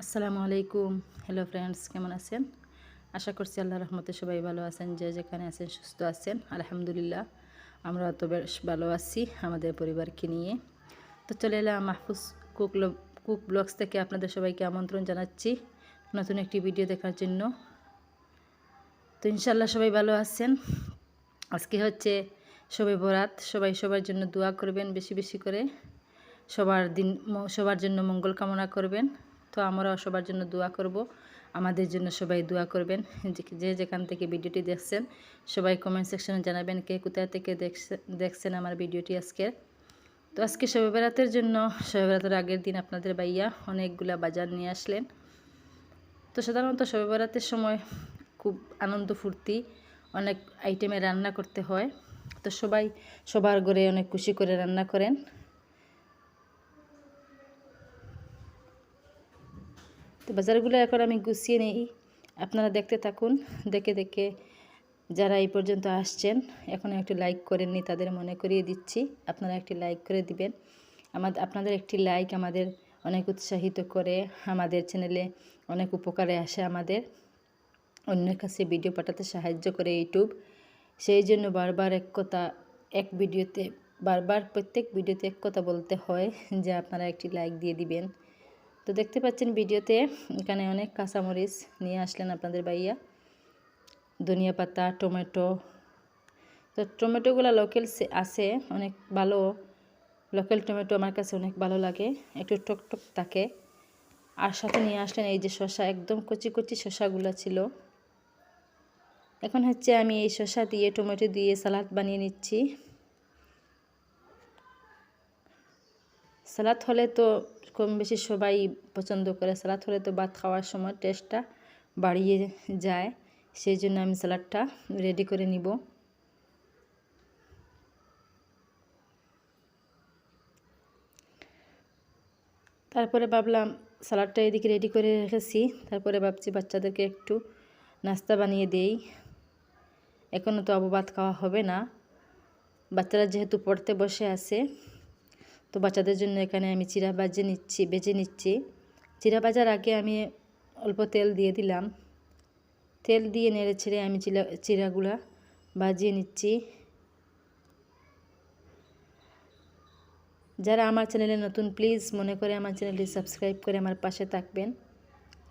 আসসালামু আলাইকুম। Hello friends, কেমন আছেন? আশা করছি আল্লাহর রহমতে সবাই ভালো আছেন। যে যেখানে আছেন সুস্থ আছেন, আলহামদুলিল্লাহ। আমরা তো বেশ ভালো আছি আমাদের পরিবারকে নিয়ে। তো চলে এলাম মাহফুজ কুক ব্লগস থেকে আপনাদের সবাইকে আমন্ত্রণ জানাচ্ছি নতুন একটি ভিডিও দেখার জন্য। তো ইনশাল্লাহ সবাই ভালো আছেন। আজকে হচ্ছে শবে বরাত। সবাই সবার জন্য দোয়া করবেন বেশি বেশি করে। সবার জন্য মঙ্গল কামনা করবেন। তো আমরাও সবার জন্য দোয়া করব, আমাদের জন্য সবাই দোয়া করবেন। যে যেখান থেকে ভিডিওটি দেখছেন সবাই কমেন্ট সেকশনে জানাবেন কে কোথায় থেকে দেখছেন আমার ভিডিওটি আজকে। তো আজকে শবে বরাতের জন্য, শবে বরাতের আগের দিন আপনাদের ভাইয়া অনেকগুলা বাজার নিয়ে আসলেন। তো সাধারণত শবে বরাতের সময় খুব আনন্দ ফুর্তি, অনেক আইটেমে রান্না করতে হয়। তো সবাই সবার ঘরে অনেক খুশি করে রান্না করেন। তো বাজারগুলো এখন আমি গুছিয়ে নিই, আপনারা দেখতে থাকুন। দেখে দেখে যারা এই পর্যন্ত আসছেন এখন একটু লাইক করেননি তাদের মনে করিয়ে দিচ্ছি, আপনারা একটি লাইক করে দিবেন। আপনাদের একটি লাইক আমাদের অনেক উৎসাহিত করে, আমাদের চ্যানেলে অনেক উপকারে আসে, আমাদের অন্যের কাছে ভিডিও পাঠাতে সাহায্য করে ইউটিউব। সেই জন্য প্রত্যেক ভিডিওতে এক কথা বলতে হয় যে আপনারা একটি লাইক দিয়ে দিবেন। তো দেখতে পাচ্ছেন ভিডিওতে এখানে অনেক কাঁচামরিচ নিয়ে আসলেন আপনাদের ভাইয়া, ধনিয়া পাতা, টমেটো। তো টমেটোগুলো লোকাল আছে, অনেক ভালো। লোকাল টমেটো আমার কাছে অনেক ভালো লাগে, একটু টকটক থাকে। আর সাথে নিয়ে আসলেন এই যে শসা, একদম কচি কচি শসাগুলো ছিল। এখন হচ্ছে আমি এই শসা দিয়ে টমেটো দিয়ে সালাদ বানিয়ে নিচ্ছি। সালাদ হলে তো কম বেশি সবাই পছন্দ করে। সালাদ হলে তো ভাত খাওয়ার সময় টেস্টটা বাড়িয়ে যায়। সেই জন্য আমি সালাদটা রেডি করে নিব। তারপরে ভাবলাম সালাদটা এদিকে রেডি করে রেখেছি, তারপরে ভাবছি বাচ্চাদেরকে একটু নাস্তা বানিয়ে দেই। এখনও তো ভাত খাওয়া হবে না, বাচ্চারা যেহেতু পড়তে বসে আছে। তো বাচ্চাদের জন্য এখানে আমি চিড়া বেজে নিচ্ছি। চিড়া ভাজার আগে আমি অল্প তেল দিয়ে দিলাম। তেল দিয়ে নেড়ে ছেড়ে আমি চিড়াগুলা ভাজিয়ে নিচ্ছি। যারা আমার চ্যানেলে নতুন, প্লিজ মনে করে আমার চ্যানেলটি সাবস্ক্রাইব করে আমার পাশে থাকবেন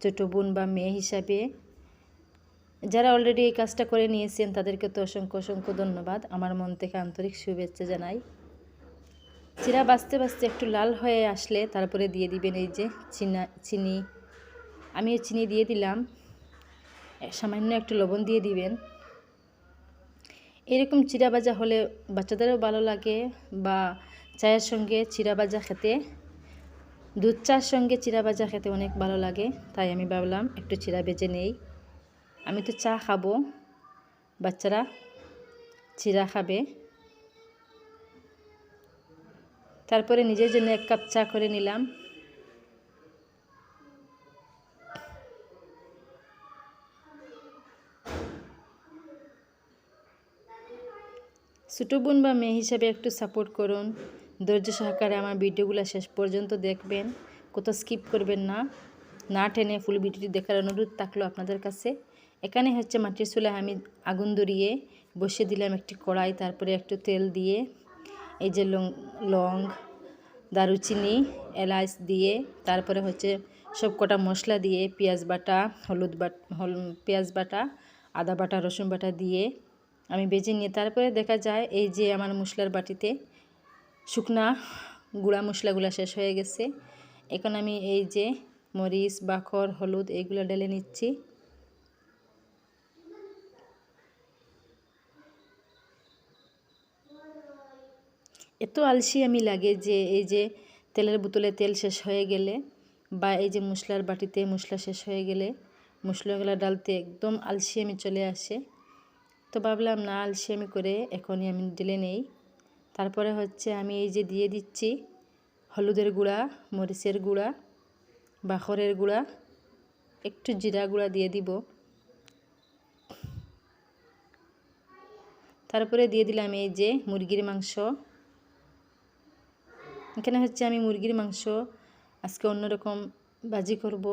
ছোটো বোন বা মেয়ে হিসাবে। যারা অলরেডি এই কাজটা করে নিয়েছেন তাদেরকে তো অসংখ্য অসংখ্য ধন্যবাদ, আমার মন থেকে আন্তরিক শুভেচ্ছা জানাই। চিড়া বাজতে বাজতে একটু লাল হয়ে আসলে তারপরে দিয়ে দিবেন এই যে চিনি। আমি চিনি দিয়ে দিলাম, সামান্য একটু লবণ দিয়ে দিবেন। এরকম চিড়া ভাজা হলে বাচ্চাদেরও ভালো লাগে, বা চায়ের সঙ্গে চিড়া ভাজা খেতে, দুধ চার সঙ্গে চিড়া ভাজা খেতে অনেক ভালো লাগে। তাই আমি ভাবলাম একটু চিড়া ভেজে নেই। আমি তো চা খাবো, বাচ্চারা চিড়া খাবে। তারপরে নিজের জন্য 1 কাপ চা করে নিলাম। ছোটো বোন বা মেয়ে হিসাবে একটু সাপোর্ট করুন, ধৈর্য সহকারে আমার ভিডিওগুলো শেষ পর্যন্ত দেখবেন, কোথাও স্কিপ করবেন না, না টেনে ফুল ভিডিওটি দেখার অনুরোধ থাকলো আপনাদের কাছে। এখানে হচ্ছে মাটির চুলায় আমি আগুন ধরিয়ে বসিয়ে দিলাম একটি কড়াই। তারপরে একটু তেল দিয়ে এই যে লং, দারুচিনি, এলাচ দিয়ে, তারপরে হচ্ছে সব কটা মশলা দিয়ে পেঁয়াজ বাটা, পেঁয়াজ বাটা, আদা বাটা, রসুন বাটা দিয়ে আমি ভেজে নিয়ে তারপরে দেখা যায় এই যে আমার মশলার বাটিতে শুকনা গুঁড়া মশলাগুলো শেষ হয়ে গেছে। এখন আমি এই যে মরিচ, বাখর, হলুদ এইগুলো ঢেলে নিচ্ছি। এত আলসি আমি লাগে যে এই যে তেলের বোতলে তেল শেষ হয়ে গেলে, বা এই যে মশলার বাটিতে মশলা শেষ হয়ে গেলে মশলাগুলো ডালতে একদম আলসি আমি চলে আসে। তো ভাবলাম না আলসি আমি করে এখনই আমি ঢেলে নেই। তারপরে হচ্ছে আমি এই যে দিয়ে দিচ্ছি হলুদের গুঁড়া, মরিচের গুঁড়া, বাখরের গুঁড়া, একটু জিরা গুঁড়া দিয়ে দিব। তারপরে দিয়ে দিলাম এই যে মুরগির মাংস। এখানে হচ্ছে আমি মুরগির মাংস আজকে অন্যরকম ভাজি করব।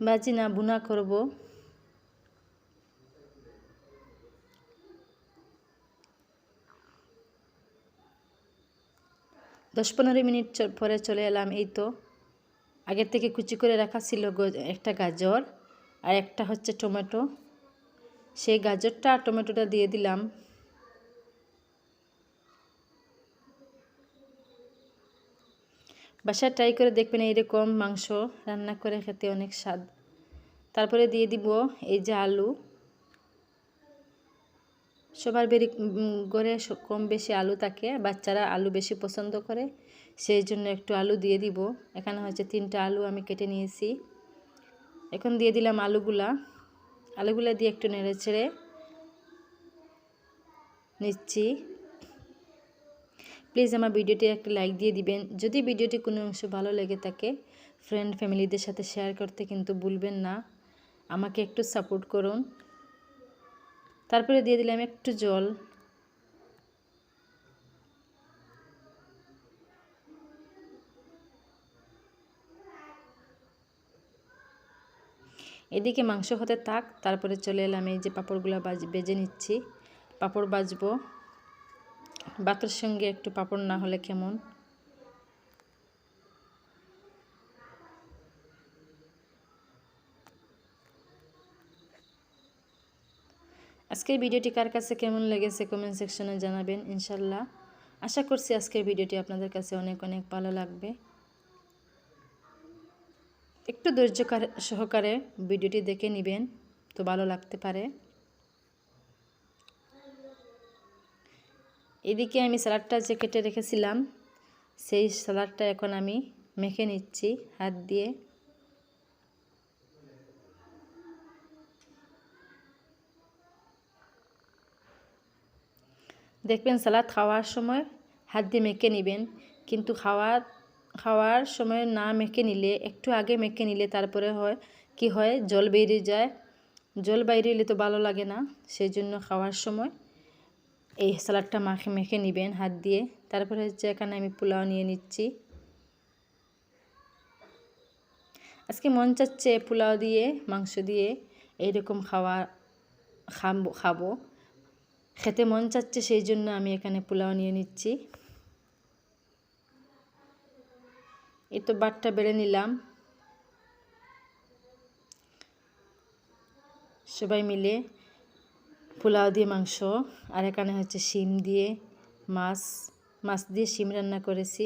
ভাজি না ভুনা করব। 10-15 মিনিট পরে চলে এলাম। এই তো আগের থেকে কুচি করে রাখা ছিল একটা গাজর আর একটা হচ্ছে টমেটো। সেই গাজরটা আর টমেটোটা দিয়ে দিলাম। বাসায় ট্রাই করে দেখবেন, এইরকম মাংস রান্না করে খেতে অনেক স্বাদ। তারপরে দিয়ে দিব এই যে আলু। সবার ঘরে কম বেশি আলু থাকে, বাচ্চারা আলু বেশি পছন্দ করে, সেই জন্য একটু আলু দিয়ে দিব। এখানে হচ্ছে 3টা আলু আমি কেটে নিয়েছি। এখন দিয়ে দিলাম আলুগুলা দিয়ে একটু নেড়ে ছেড়ে নিচ্ছি। প্লিজ আমার ভিডিওটি একটা লাইক দিয়ে দিবেন। যদি ভিডিওটি কোনো অংশ ভালো লেগে থাকে ফ্রেন্ড ফ্যামিলিদের সাথে শেয়ার করতে কিন্তু ভুলবেন না। আমাকে একটু সাপোর্ট করুন। তারপরে দিয়ে দিলাম একটু জল। এদিকে মাংস হতে থাক, তারপরে চলে এলাম এই যে পাঁপড়গুলো ভেজে নিচ্ছি। পাঁপড় ভাজবো। ভাতের সঙ্গে একটু পাঁপড় না হলে কেমন। আজকের ভিডিওটি কার কাছে কেমন লেগেছে কমেন্ট সেকশনে জানাবেন ইনশাল্লাহ। আশা করছি আজকের ভিডিওটি আপনাদের কাছে অনেক অনেক ভালো লাগবে। একটু ধৈর্য সহকারে ভিডিওটি দেখে নেবেন, তো ভালো লাগতে পারে। এদিকে আমি স্যালাডটা যে কেটে রেখেছিলাম সেই স্যালাডটা এখন আমি মেখে নিচ্ছি হাত দিয়ে। দেখবেন সালাদ খাওয়ার সময় হাত দিয়ে মেখে নেবেন, কিন্তু খাওয়ার সময় না মেখে নিলে, একটু আগে মেখে নিলে তারপরে কি হয় জল বেরিয়ে যায়। জল বাইরে এলে তো ভালো লাগে না, সেই জন্য খাওয়ার সময় এই সালাডটা মেখে নেবেন হাত দিয়ে। তারপরে হচ্ছে এখানে আমি পোলাও নিয়ে নিচ্ছি। আজকে মন চাচ্ছে পোলাও দিয়ে মাংস দিয়ে এইরকম খাবো, খেতে মন চাচ্ছে, সেই জন্য আমি এখানে পোলাও নিয়ে নিচ্ছি। এই তো বাটটা বেড়ে নিলাম সবাই মিলে। পোলাও দিয়ে মাংস, আর এখানে হচ্ছে শিম দিয়ে মাছ দিয়ে শিম রান্না করেছি।